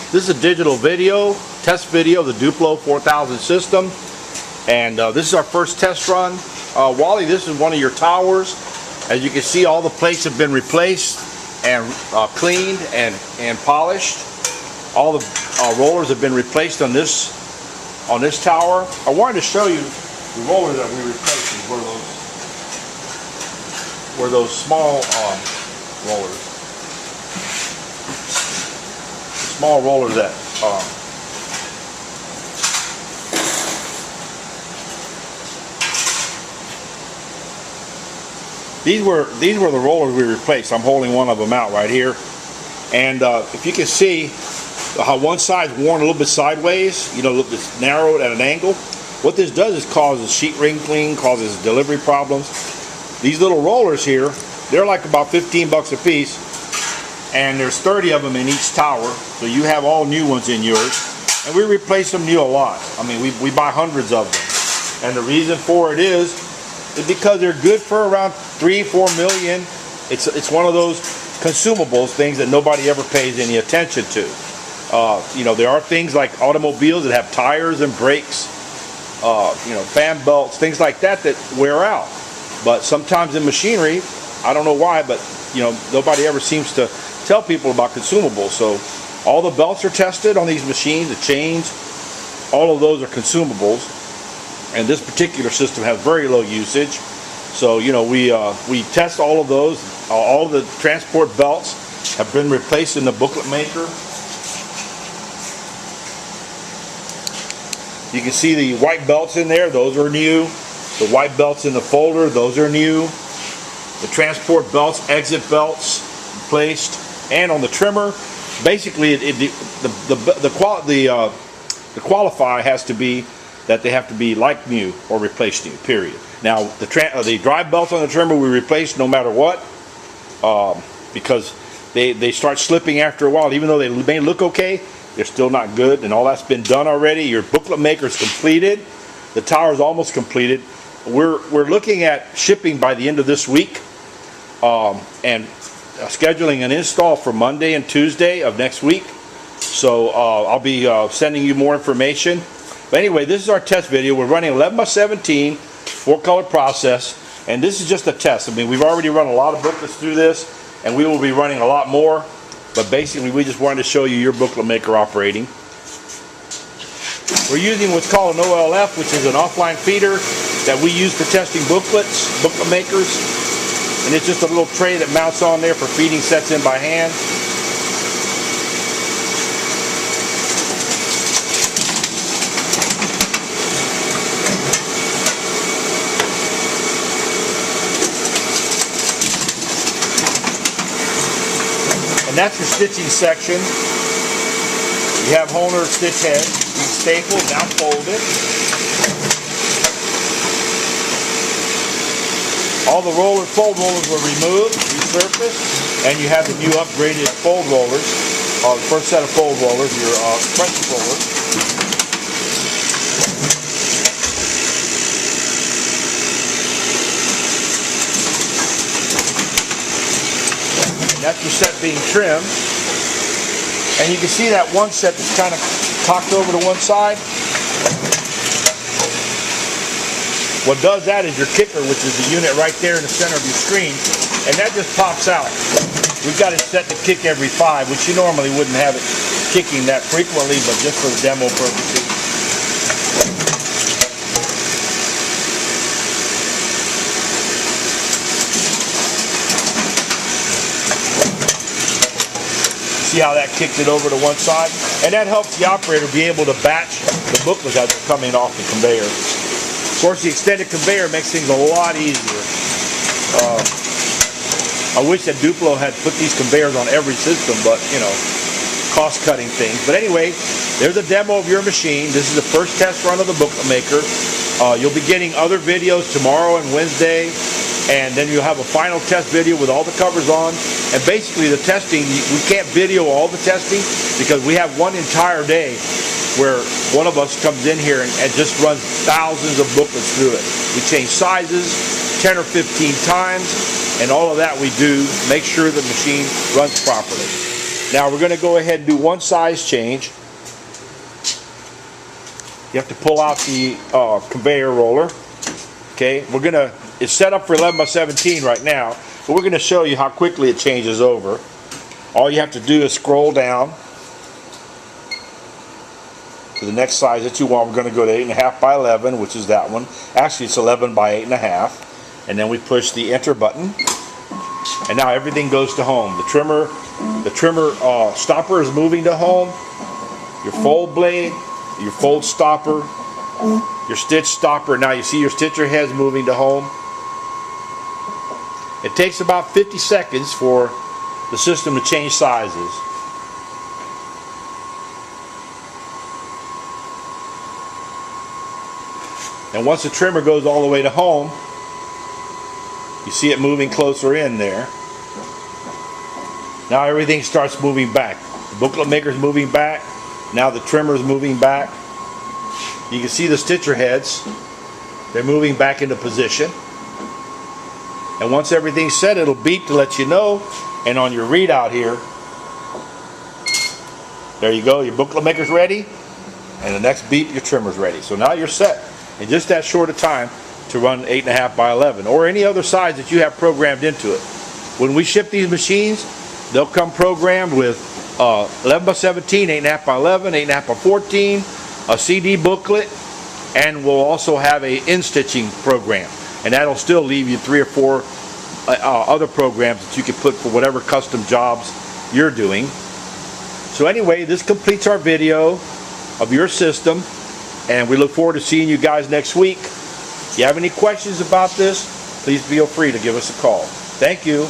This is a digital video, test video of the Duplo 4000 system. And this is our first test run. Wally, this is one of your towers. As you can see, all the plates have been replaced and cleaned and polished. All the rollers have been replaced on this tower. I wanted to show you the rollers that we replaced. Were those small rollers. The small rollers that these were the rollers we replaced. I'm holding one of them out right here, and if you can see how one side's worn a little bit sideways, you know, a little bit narrowed at an angle. What this does is causes sheet wrinkling, causes delivery problems. These little rollers here, they're like about 15 bucks a piece, and there's 30 of them in each tower, so you have all new ones in yours, and we replace them new a lot. I mean, we buy hundreds of them, and the reason for it is because they're good for around 3-4 million. It's one of those consumables, things that nobody ever pays any attention to. You know, there are things like automobiles that have tires and brakes, you know, fan belts, things like that wear out. But sometimes in machinery, I don't know why, but you know, nobody ever seems to tell people about consumables. So all the belts are tested on these machines, the chains, all of those are consumables. And this particular system has very low usage. So, you know, we test all of those. All of the transport belts have been replaced in the Bookletmaker. You can see the white belts in there, those are new. The white belts in the folder, those are new. The transport belts, exit belts replaced. And on the trimmer, basically the qualify has to be that they have to be like new or replaced new, period. Now the drive belts on the trimmer we replace no matter what, because they start slipping after a while. Even though they may look okay, they're still not good, and all that's been done already. Your Bookletmaker's completed. The tower's almost completed. We're looking at shipping by the end of this week, and scheduling an install for Monday and Tuesday of next week. So I'll be sending you more information. But anyway, this is our test video. We're running 11x17, 4-color process, and this is just a test. I mean, we've already run a lot of booklets through this, and we will be running a lot more. But basically, we just wanted to show you your Bookletmaker operating. We're using what's called an OLF, which is an offline feeder that we use for testing booklets, Bookletmakers. And it's just a little tray that mounts on there for feeding sets in by hand. And that's your stitching section. You have Honer stitch head. You staple, now fold it. All the fold rollers were removed, resurfaced, and you have the new upgraded fold rollers. The first set of fold rollers, your pressure rollers. That's your set being trimmed. And you can see that one set that's kind of cocked over to one side. What does that is your kicker, which is the unit right there in the center of your screen, and that just pops out. We've got it set to kick every 5, which you normally wouldn't have it kicking that frequently, but just for the demo purposes. See how that kicked it over to one side? And that helps the operator be able to batch the booklets as they're coming off the conveyor. Of course, the extended conveyor makes things a lot easier. I wish that Duplo had put these conveyors on every system, but, you know, cost-cutting things. But anyway, there's a demo of your machine. This is the first test run of the Bookletmaker. You'll be getting other videos tomorrow and Wednesday, and then you'll have a final test video with all the covers on. And basically the testing, we can't video all the testing because we have one entire day where one of us comes in here and just runs thousands of booklets through it. We change sizes 10 or 15 times, and all of that we do, make sure the machine runs properly. Now we're going to go ahead and do one size change. You have to pull out the conveyor roller. Okay, it's set up for 11 by 17 right now, but we're going to show you how quickly it changes over. All you have to do is scroll down to the next size that you want. We're going to go to 8.5 by 11, which is that one. Actually, it's 11 by 8.5. And then we push the enter button, and now everything goes to home. The trimmer stopper is moving to home. Your fold blade, your fold stopper, your stitch stopper. Now you see your stitcher heads moving to home. It takes about 50 seconds for the system to change sizes. And once the trimmer goes all the way to home, you see it moving closer in there. Now everything starts moving back. The booklet maker's moving back. Now the trimmer's moving back. You can see the stitcher heads. They're moving back into position. And once everything's set, it'll beep to let you know. And on your readout here, there you go, your booklet maker's ready. And the next beep, your trimmer's ready. So now you're set in just that short a time to run 8.5 by 11 or any other size that you have programmed into it. When we ship these machines, they'll come programmed with 11 by 17, 8.5 by 11, 8.5 by 14, a CD booklet, and we'll also have a in-stitching program. And that'll still leave you 3 or 4 other programs that you can put for whatever custom jobs you're doing. So anyway, this completes our video of your system, and we look forward to seeing you guys next week. If you have any questions about this, please feel free to give us a call. Thank you.